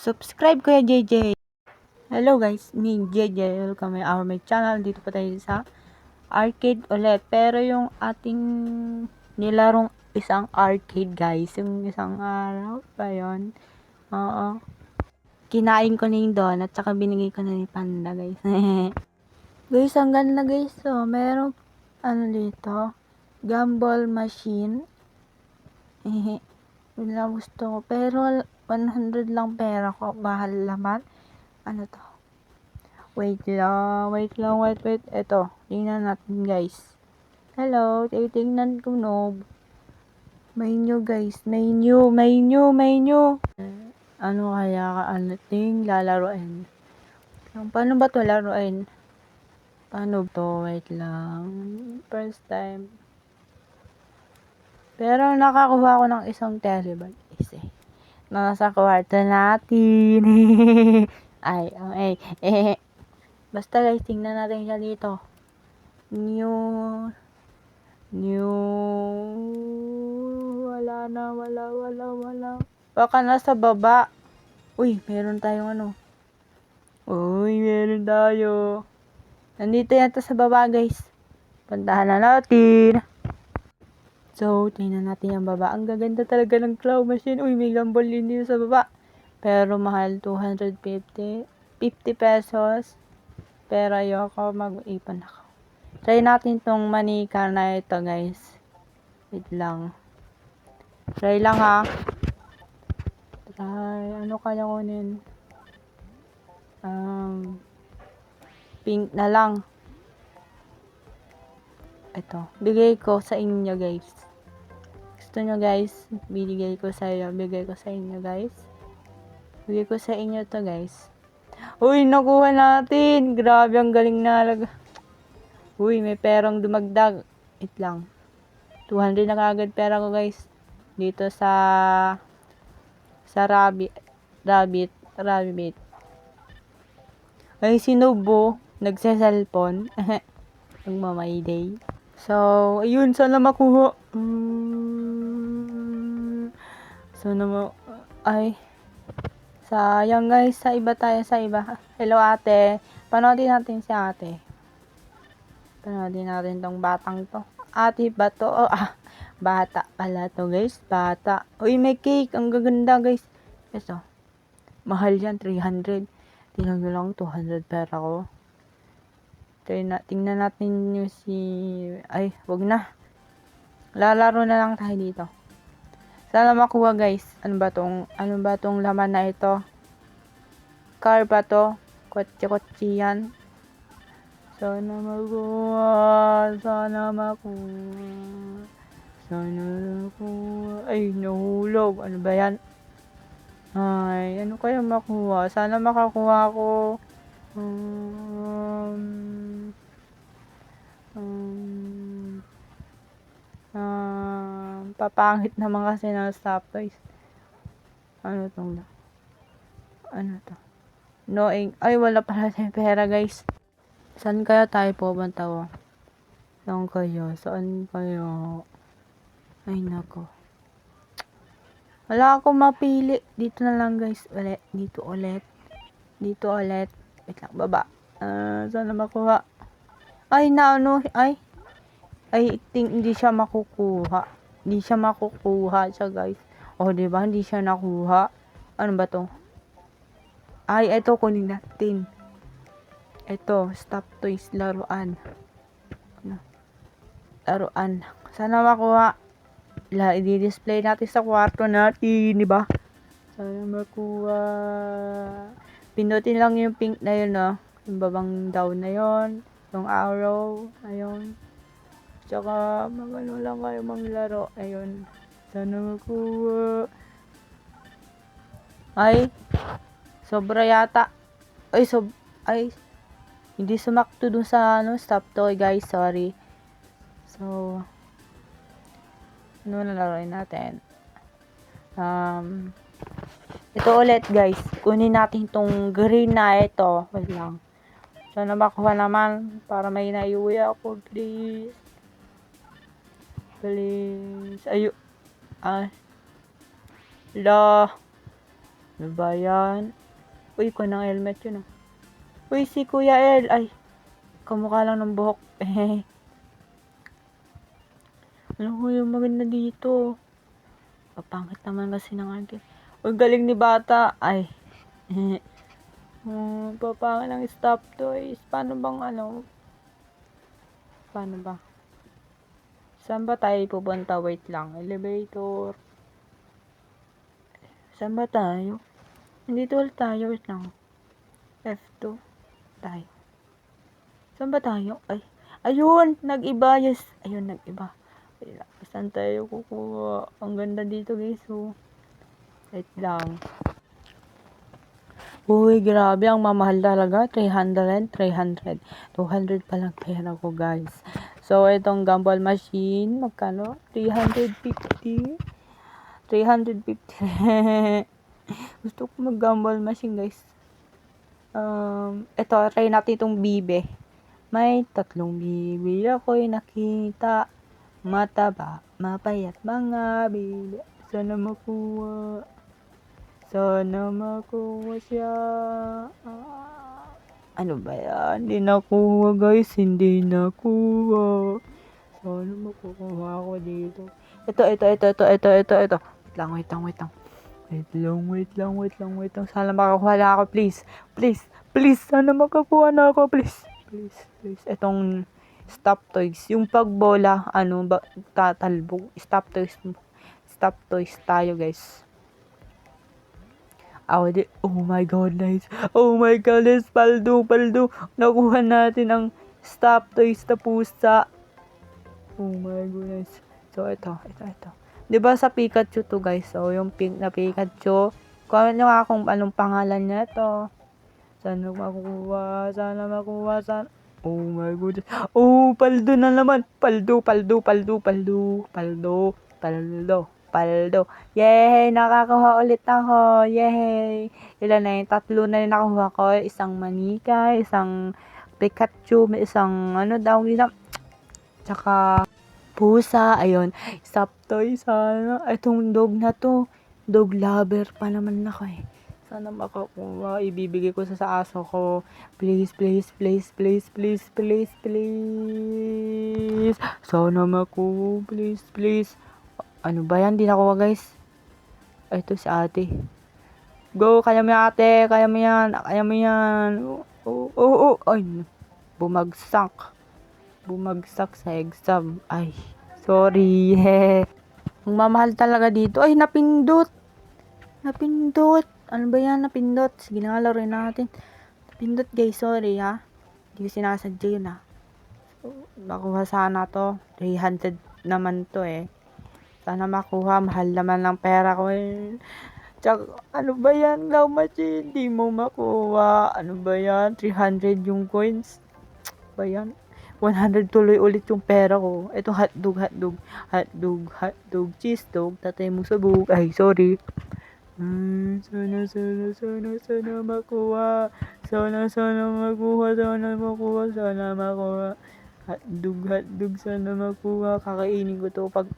Subscribe Kuya JJ. Hello guys, me JJ. Welcome to my channel. Dito pa tayo sa arcade ulit. Pero yung ating nilarong isang arcade guys. Yung isang araw pa yun. Oo. Kinain ko na yung donut. Tsaka binigay ko na ni Panda guys. Guys, ang ganda guys. So, merong ano dito. Gumball machine. Yun lang gusto ko. Pero 100 lang pera ko. Bahal laman. Ano to? Wait lang. Wait. Eto. Tingnan natin guys. Hello. Titingnan ko no. Menu guys. Menu. Ano kaya ating lalaroin? Paano ba to laruin? Paano to? Wait lang. First time. Pero nakakuha ko ng isang telebag. Nasa kwarto natin. Ay. Basta guys, tingnan natin siya dito. New. Wala na. Baka nasa baba. Uy, meron tayong ano. Meron tayo. Nandito yata sa baba guys. Puntahan na natin. So, tingnan natin yung baba. Ang gaganda talaga ng claw machine. Uy, may gumball din dito sa baba. Pero mahal, 250 pesos. Pero ayoko, mag-ipon ako. Try natin tong manika na ito, guys. Wait lang. Try lang ha. Ano kaya kunin? Pink na lang. Ito. Bigay ko sa inyo, guys. Gusto nyo, guys? Bigay ko sa inyo, guys. Bigay ko sa inyo to, guys. Uy, nakuha natin. Grabe, ang galing na talaga. Uy, may perang dumagdag. Wait lang. 200 na kagad pera ko, guys. Dito sa rabbit. Ay, si Nobo. Nagsa-cellphone. Nagmamayday. So, ayun. Sana makuha. Ay. Sayang guys. Sa iba tayo. Hello ate. Panoodin natin si ate. Panoodin natin tong batang to. Ate ba to? Bata pala to guys. Bata. Uy, may cake. Ang gaganda guys. Ito. Mahal yan. 300. Tingnan nyo lang. 200 pera ko. Tingnan natin yung ay, wag na. Lalaro na lang tayo dito. Sana makuha guys. Ano ba tong laman na ito? Car ba to? Kotse yan. Sana makuha. Ay, nahulog. Ano ba yan? Ay, ano kaya makuha? Sana makakuha ko. Papangit naman kasi ng stop guys. Ano to? Ay, wala pala tayong pera guys. Saan kaya tayo pupunta? Saan kayo? Ay, nako. Wala akong mapili. Dito na lang guys. Dito ulit. Wait lang, baba. Sana makuha. Ay, hindi siya makukuha. Siya guys. Diba? Hindi siya nakuha. Ano ba to? Ay, ito kunin natin. Ito, stop toys, laruan. Sana makuha. I-display natin sa kwarto natin, di ba? Sana makuha. Pindutin lang yung pink na yun, no? Yung babang down na yun. Yung arrow. Ayun. Tsaka, magano lang kayo manglaro. Ayun. Sana makuha. Ay. Sobra yata. Ay. Hindi sumakto dun sa, stop toy, guys. Sorry. So, ano na laruin natin? Ito ulit guys. Kunin natin tong green na ito. Wait lang. Sana makuha naman. Para may naiuwi ako. Please. Ayo. Ano ba yan? Uy, ko ng helmet yun ah. Uy, si Kuya El. Ay, kamukha lang ng buhok. Ano ko yung maganda dito? Papangit naman kasi ng akin. Uy, galing ni bata. Ay. Papangit ng stop toys. Paano bang ano? Paano ba? Saan ba tayo pupunta? Wait lang. Elevator. Saan ba tayo? Nandito ulit tayo. Wait lang. F2. Tayo. Saan ba tayo? Ay. Ayun! Nag-iba. Yes. Ayun, nag-iba. Saan tayo kukuha? Ang ganda dito guys. Oh. Wait lang. Uy, grabe. Ang mamahal talaga. 300. 200 pa lang pera ko guys. So, itong gumball machine. Magkano? 350. 350. Gusto ko mag-gumball machine guys. Ito, try natin itong bibe. May 3 bibe ako'y nakita. Mataba, mapayat mga bibe. Sana makuha. Sana makuha siya. Ano ba yan? Hindi nakuha guys. Hindi nakuha. Sana makukuha ako dito. Ito. Wait lang. Sana makakuha na ako, please. Please. Sana makakuha na ako, please. Please. Itong stop toys. Yung pagbola, tatalbog. Stop toys tayo, guys. Oh my God, guys. Paldo. Nakuha natin ang stop toys na pusa. Oh my goodness. So, ito. Diba sa Pikachu to, guys? So, yung pink na Pikachu. Comment nyo nga kung anong pangalan niya to. Sana makuha. Oh my goodness. Oh, paldo na naman. Paldo. Yay! Nakakakuha ulit ako. Yay! Ilan na yun? 3 na yung nakuha ko. Isang manika, isang Pikachu, may isang tsaka pusa. Ayun. Stop toy. Sana. Itong dog na to. Dog lover pa naman ako eh. Sana makakuha. Ibibigay ko sa aso ko. Please. Sana makuha. Please. Ano ba yan? Di nakuha guys. Ito si ate. Go. Kaya mo yan ate. Kaya mo yan. Oh. Ay. Bumagsak sa exam. Ay. Sorry. Ang mamahal talaga dito. Ay, napindot. Ano ba yan? Napindot. Sige na, laruin natin. Napindot guys. Sorry ha. Hindi ko sinasadya yun ha. So, nakuha sana to. 300 naman to eh. Sana makuha. Mahal naman ng pera ko eh. Tsaka, ano ba yan? Low machine. Hindi mo makuha. Ano ba yan? 300 yung coins. Ba yan? 100 tuloy ulit yung pera ko. Ito hotdog, cheese dog, tatay mo sabog. Ay, sorry. Sana makuha. Sana makuha. Hotdog, sana makuha. Kakainin ko to pag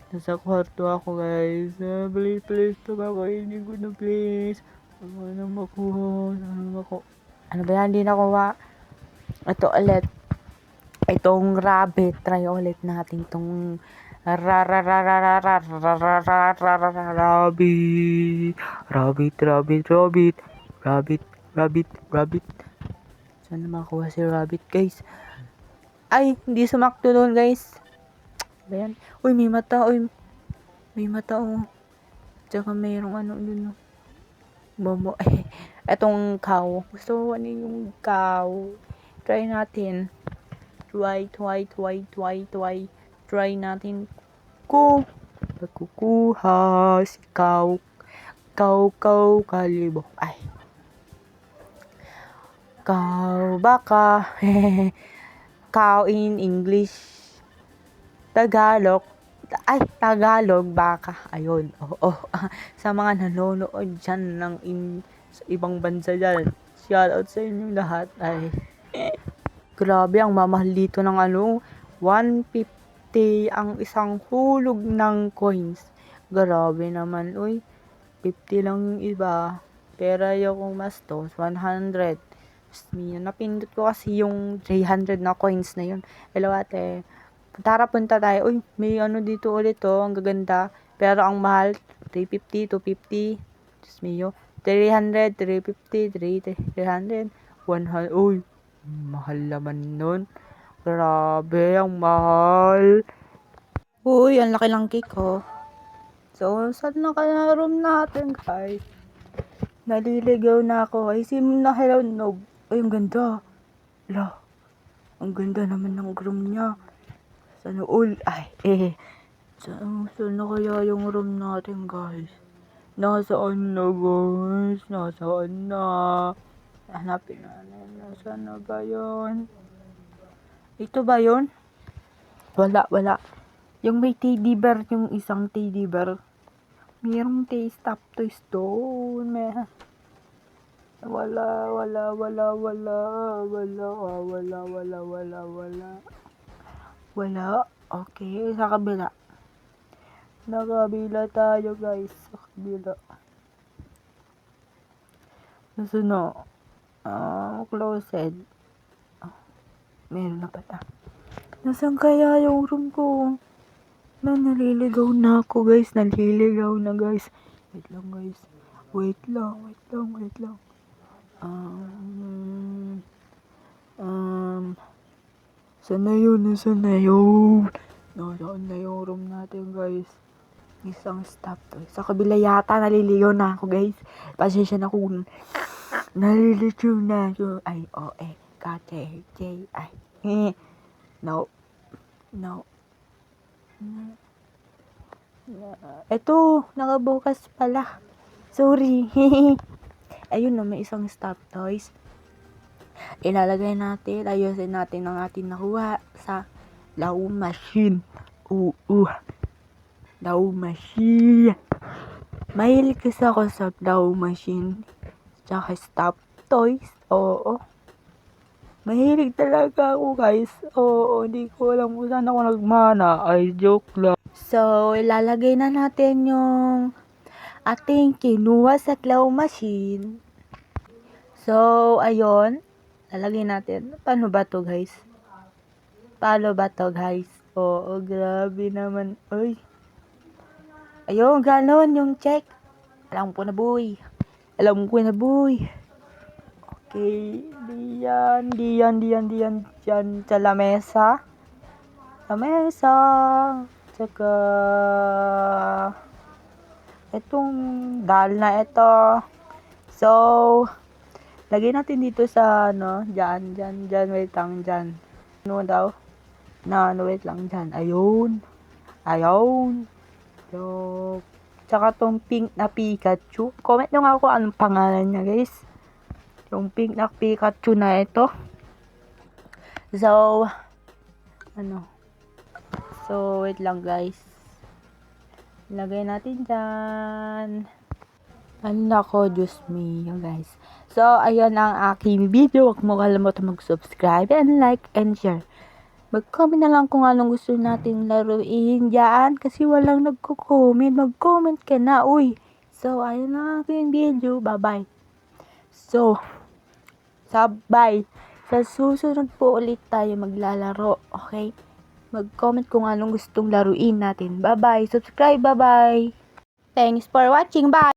nasa kwarto ako, guys. Please, to kakainin ko na, please. Sana makuha. Ano ba yan? Hindi nakuha. Ito ulit. Itong rabbit, try ulit natin itong rabbit. Sana makuha si rabbit, guys. Ay, hindi sumakto doon, guys. Ayan. Uy, may mata, oh. Tsaka mayroong dun. Bobo. Etong cow. Gusto ko yung cow. Try natin. Try natin kukuha si cow kalibo. Ay. Cow baka. Cow in English. Tagalog baka. Ayun. Sa mga nanonood dyan sa ibang bansa dyan. Shout out sa inyong lahat. Ay. Grabe, ang mamahal dito ng 150 ang isang hulog ng coins. Grabe naman, uy. 50 lang yung iba. Pero yung Mastos, 100. Napindot ko kasi yung 300 na coins na yun. Hello ate. Punta tayo. Uy, may ano dito ulit ang gaganda. Pero ang mahal, 350, 250. Diyos mio. 300, 350, 300, 100. Uy, mahal naman nun. Grabe, ang mahal. Uy, ang laki lang cake, oh. So, saan na kaya room natin, guys? Naliligaw na ako. Ay, sim na hello, no. Ay, ang ganda. La, ang ganda naman ng room niya. Sana all, saan na kaya yung room natin, guys? Nasaan na, guys? Nasaan na? Hanapin na. Nasaan na ba yun? Ito ba yun? Wala. Yung may teddy bear, yung isang teddy bear. Mayroong stop toys doon. Wala. Wala. Okay, sa kabila. Nakabila tayo, guys. Sa kabila. Nasaan na? Closet. Meron na pala. Nasaan kaya yung room ko? Naliligaw na ako, guys. Naliligaw na, guys. Wait lang, guys. Wait lang. Saan na yun? Nasaan na yung room natin, guys? Isang stop to. Sa kabila yata, naliligaw na ako, guys. Pasensya na kung naliligaw na ako. Ay, K-J-I. No. Eto, nakabukas pala. Sorry. Ayun na, may isang stop toys. Ilalagay natin, ayusin natin ang ating nakuha sa Law Machine. Law Machine. Mahilig kasi ako sa Law Machine. Tsaka stop toys. Oo. Mahilig talaga ako, guys. Oo, hindi ko alam kung saan ako nagmana. Ay, joke lang. So, ilalagay na natin yung ating kinuha sa claw machine. So, ayun. Lalagay natin. Paano ba to, guys? Oo, grabe naman. Uy. Ayun, ganon yung check. Alam ko na, boy. Okay. Diyan. Sa lamesa. Tsaka itong dal na ito. So, lagay natin dito sa dyan, wait lang dyan. Wait lang dyan. Ayun. So, tsaka tong pink na Pikachu. Comment nyo nga kung anong pangalan niya, guys. Yung pink na Pikachu na ito. So, wait lang, guys. Lagay natin dyan. Nako, Diyos mio, guys. So, ayun ang aking video. Huwag mo kalimutan mag-subscribe and like and share. Mag-comment na lang kung anong gusto nating laruin dyan. Kasi walang nagko-comment. Mag-comment ka na, uy. So, ayun ang aking video. Bye-bye. So, sabay. Sa susunod po ulit tayo maglalaro. Okay? Mag-comment kung anong gustong laruin natin. Bye-bye. Subscribe. Bye-bye. Thanks for watching. Bye.